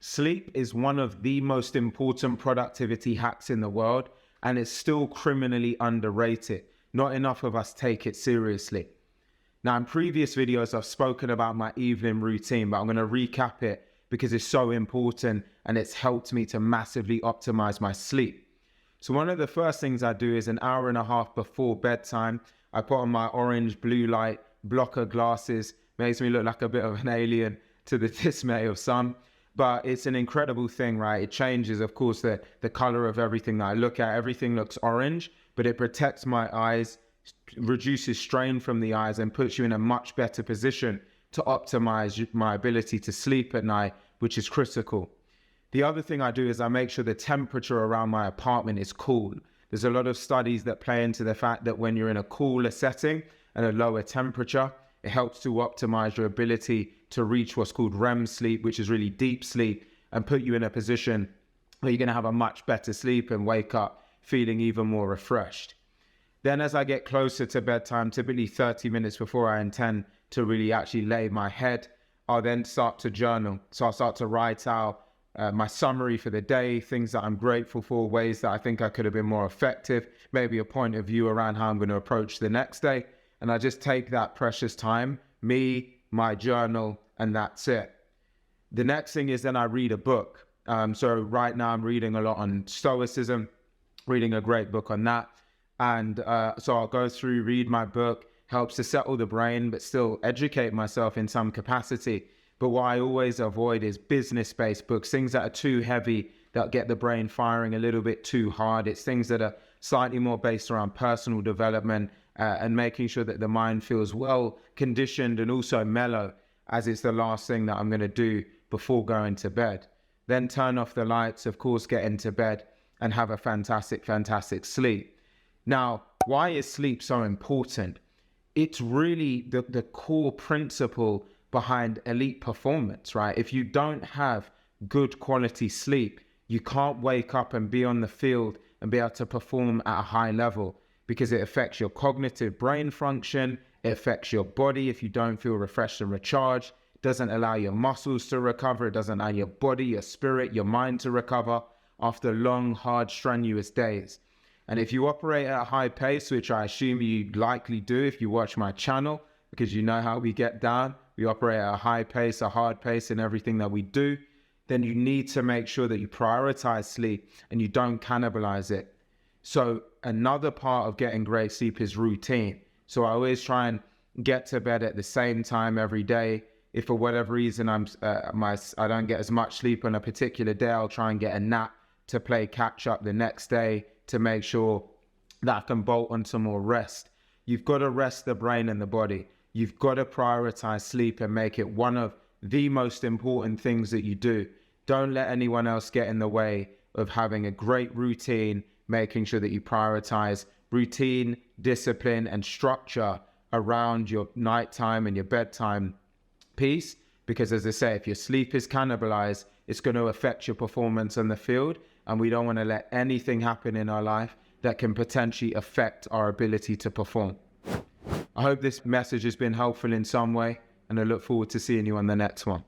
Sleep is one of the most important productivity hacks in the world, and it's still criminally underrated. Not enough of us take it seriously. Now, in previous videos, I've spoken about my evening routine, but I'm going to recap it because it's so important and it's helped me to massively optimize my sleep. So one of the first things I do is an hour and a half before bedtime, I put on my orange blue light blocker glasses. Makes me look like a bit of an alien to the dismay of some. But it's an incredible thing, right? It changes, of course, the color of everything that I look at. Everything looks orange, but it protects my eyes, reduces strain from the eyes, and puts you in a much better position to optimize my ability to sleep at night, which is critical. The other thing I do is I make sure the temperature around my apartment is cool. There's a lot of studies that play into the fact that when you're in a cooler setting and a lower temperature, it helps to optimize your ability to reach what's called REM sleep, which is really deep sleep, and put you in a position where you're going to have a much better sleep and wake up feeling even more refreshed. Then as I get closer to bedtime, typically 30 minutes before I intend to really actually lay my head, I'll then start to journal. So I'll start to write out my summary for the day, things that I'm grateful for, ways that I think I could have been more effective, maybe a point of view around how I'm going to approach the next day. And I just take that precious time, me, my journal, and that's it. The next thing is then I read a book. So right now I'm reading a lot on Stoicism, reading a great book on that. And so I'll go through, read my book, helps to settle the brain, but still educate myself in some capacity. But what I always avoid is business-based books, things that are too heavy, that get the brain firing a little bit too hard. It's things that are slightly more based around personal development and making sure that the mind feels well conditioned and also mellow, as it's the last thing that I'm going to do before going to bed. Then turn off the lights, of course, get into bed and have a fantastic, fantastic sleep. Now, why is sleep so important? It's really the core principle behind elite performance, right? If you don't have good quality sleep, you can't wake up and be on the field and be able to perform at a high level, because it affects your cognitive brain function, it affects your body if you don't feel refreshed and recharged, it doesn't allow your muscles to recover, it doesn't allow your body, your spirit, your mind to recover after long, hard, strenuous days. And if you operate at a high pace, which I assume you likely do if you watch my channel, because you know how we get down, we operate at a high pace, a hard pace in everything that we do, then you need to make sure that you prioritize sleep and you don't cannibalize it. So another part of getting great sleep is routine. So I always try and get to bed at the same time every day. If for whatever reason I don't get as much sleep on a particular day, I'll try and get a nap to play catch up the next day to make sure that I can bolt on some more rest. You've got to rest the brain and the body. You've got to prioritize sleep and make it one of the most important things that you do. Don't let anyone else get in the way of having a great routine, making sure that you prioritize routine, discipline, and structure around your nighttime and your bedtime piece. Because as I say, if your sleep is cannibalized, it's going to affect your performance on the field. And we don't want to let anything happen in our life that can potentially affect our ability to perform. I hope this message has been helpful in some way, and I look forward to seeing you on the next one.